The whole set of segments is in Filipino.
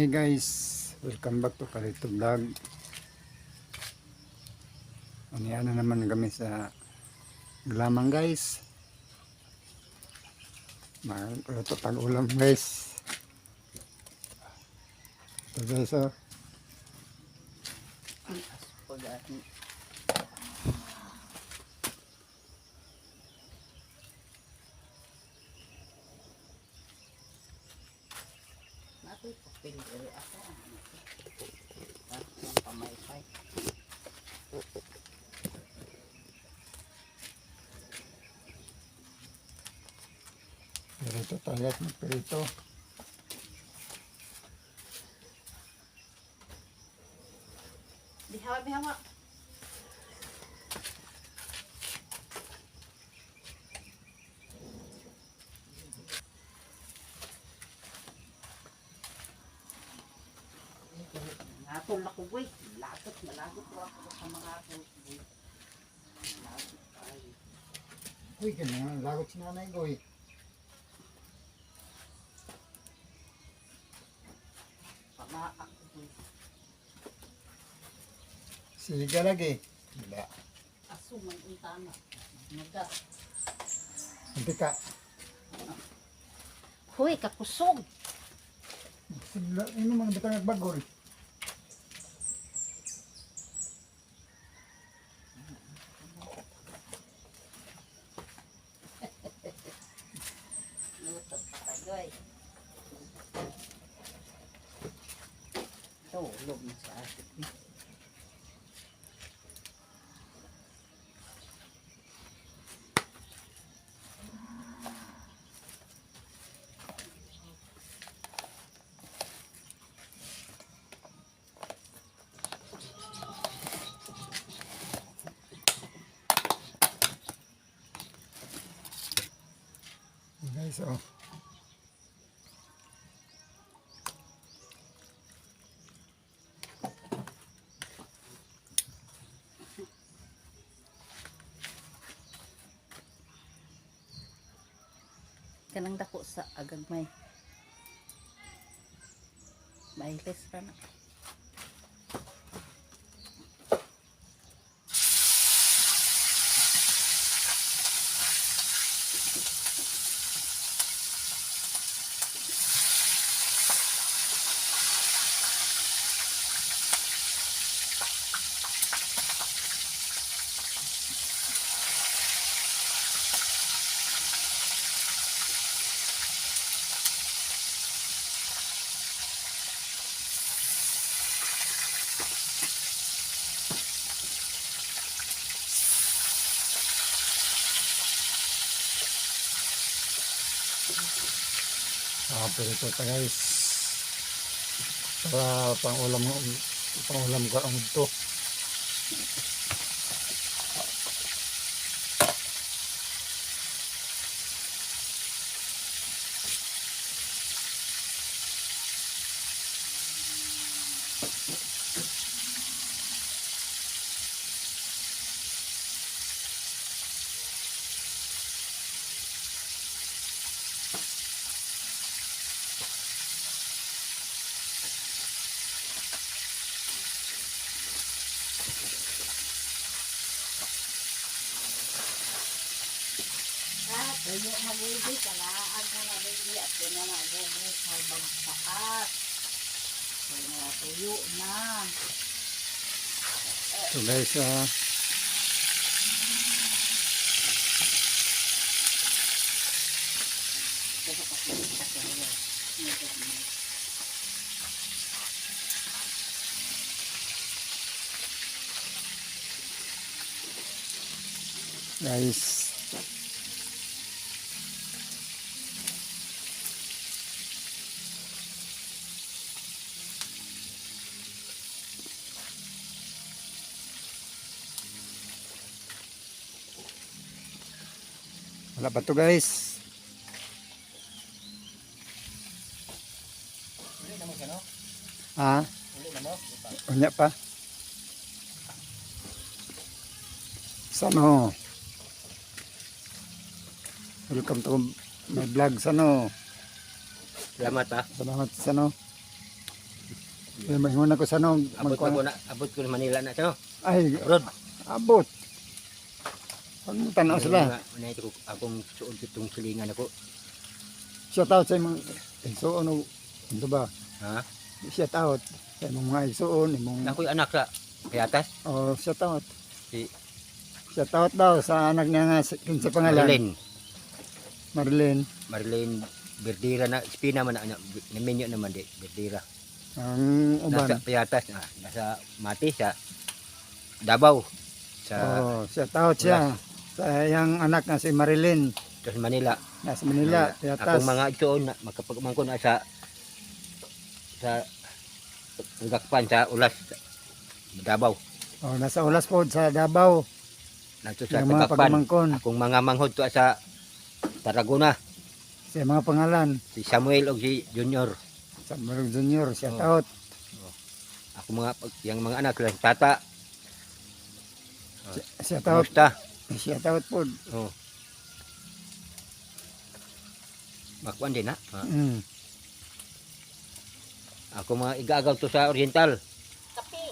Hi guys, welcome back to Kalito Vlog. Anihan na naman kami sa lamang guys. Magluto tag-ulam guys. Ito guys oh. Perito tayo at magperito. Bihawa. Natol ako, boy. Malagot ko ako sa mga atol, boy. Malagot tayo. Uy, ganyan. Lagot si nanay ko eh. Pama ako, boy. Siga lagi. Wala. Asuman ang tana. Magas. Hindi ka. Hoy, kakusog. Sigla, ano mga bitang nagbagol. Luto pa tagoy. Ito, loob na sa atin. Guys oh. Kanang dako sa agagmay. Mailis ra na. Perito ta guys. Para pangulam ko ang ito. Tuyo mag-uwi, kalaan ka na baby at yun na mag-uwi sa bagsakas. Kaya na tuyo na. So guys guys. Wala pa to guys. Ah, unya pa. Sano? Welcome to my vlog. Sano? Salamat ha. Salamat Sano. Maingon ako sa nung Abot ko na Manila na no. ay Abroad. abot. Ang tanaw sila. Manay ko akong suod itong silingan ako. Shout out sa imong igsoon o ano ba? Ha? Shout out sa imong mga igsoon, imong Ako'y anak sa Piatas. oh, shout out. Si Shout out daw sa anak niya nga kinsa pangalan? Marilyn. Marilyn. Berdira na. Espina man na. Naminyo naman di. Berdira. Ang Nasa uban. Piatas. Nasa Mati sa Davao. Sa Oh, shout out siya sa iyang anak nga si Marilyn Manila. nasa Manila. Piatas. Akong mga itoon na makapagmangko na sa Gakpan sa Ulas Davao. Oh, nasa Ulas po sa Davao. Nato sa Yung mga Gakpan. pagmangkon. Akong mga manghod to sa Tarragona. Sa mga pangalan. Si Samuel o si Junior. Sa Marog Junior, shout Oh. out. Ako yung mga anak lang tata. Shout out. Musta? Shout out po. Oh. Makuan din ha. Mm. Ako mga igagaw to sa Oriental. Kapi.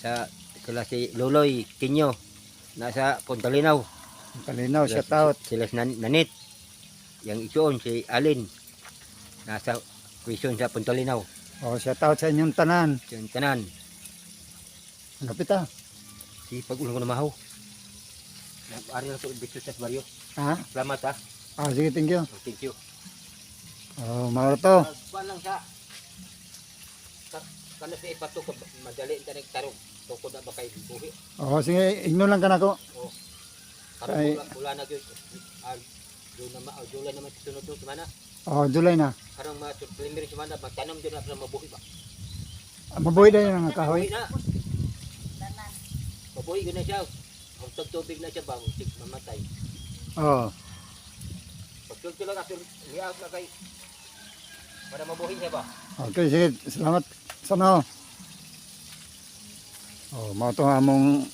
Sa sila si Loloy Kinyo. Nasa Puntalinaw. Kalinaw, shout out. Sila si Nanit. Yang itoon si Alin. Nasa prison sa Puntalinaw. Oh, shout out sa inyong tanan. Yung tanan. Ang kapita. Si pag-ulang ko na mahaw. Ari lang ito dito sa baryo. Ha? Salamat ha. Ah, sige, thank you. Thank you. Oh, maro to. Kuan lang sa kana sa ipato ka madali ta nagtarong. Tukod na ba kay buhi? Oh, sige, igno lang ka na ko. Karon Ay. wala na gyud. July naman sunod to mana. Oh, July na. Karong mga preliminary semana magtanom din na sa mabuhi ba. Mabuhay na yun ang kahoy. Na. Danan. Mabuhi gyud na siya. Ang tubig na siya ba usik mamatay. Oh, Pagsulti lang ato liaw na kay para mabuhi siya ba. okay, sige. Salamat. Sana. Oh, mga to among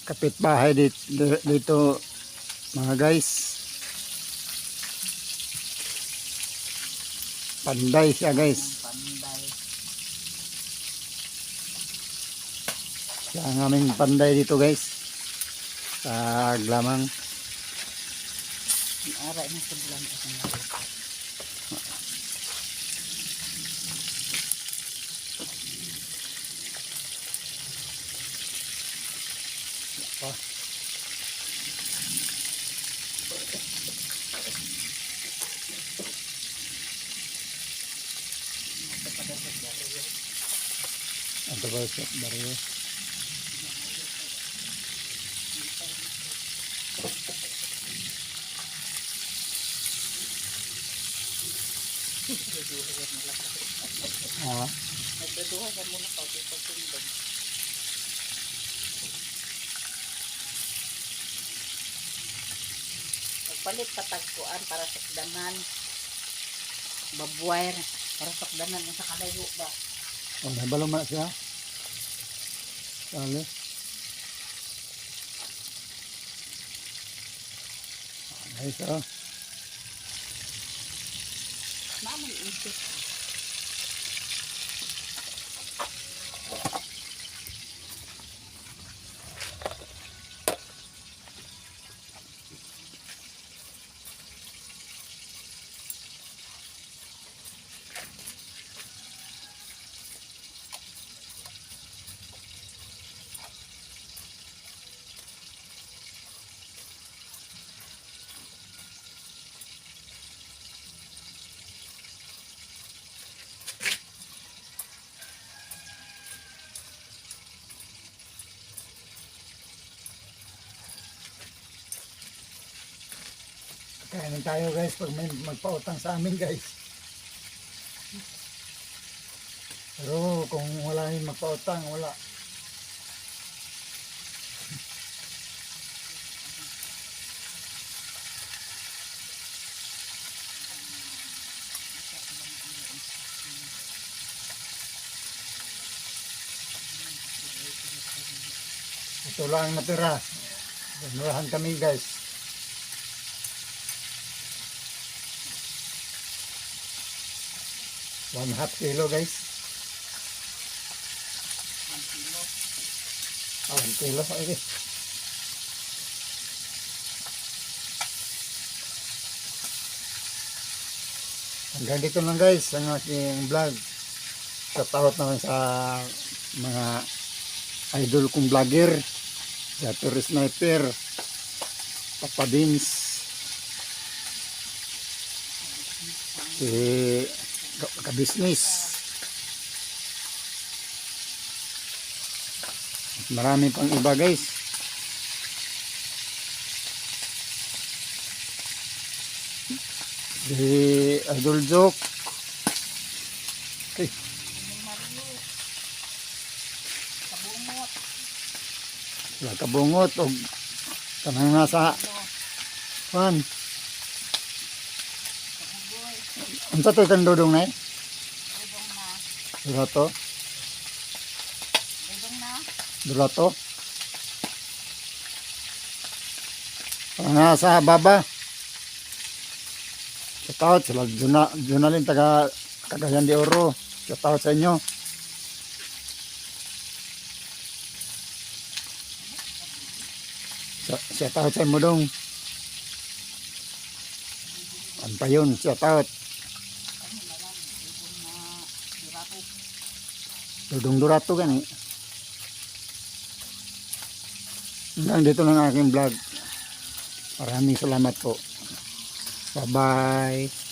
kapitbahay dito mga guys. Panday siya guys. Panday. Siya ang aming panday dito guys. Sa Glamang. Aray na sa bulan at ang nalito. Ito ba sa baryo? Ah, Nagdaduha ka muna ka. Pagsundan. Pagpalit patagkuan para sa danan. Babwire. Para sa danan. Sa kalayo ba? oh, nabalo man siya. Sali. Nice oh. Naman isip. Kainin tayo guys pag may magpautang sa amin guys. Pero kung wala yung magpautang, wala. Ito lang ang natira. Narahan kami guys. One half kilo guys. Ang kilo. Okay. Hanggang dito lang guys ang aking vlog. Shoutout naman sa mga idol kong vlogger. Sa Tourist Sniper, Papa Beans, si Kabisnes. Marami pang iba guys. Si Idol Joke. Okay. Kabungot. Wala kabungot o tanang nasa pan. Ang sa ito itong dudong na eh? Dudong na. Dula to? Dudong na. Dula to? Tanang nasa baba. Shoutout sila Junalin taga Cagayan de Oro. Shoutout sa inyo. Shoutout sa mo dong. Ano pa yun? Shoutout. Ano na lang. Dudong na. Durato. Dudong Durato gani. Hanggang dito lang ang aking vlog. Maraming salamat po. Bye bye.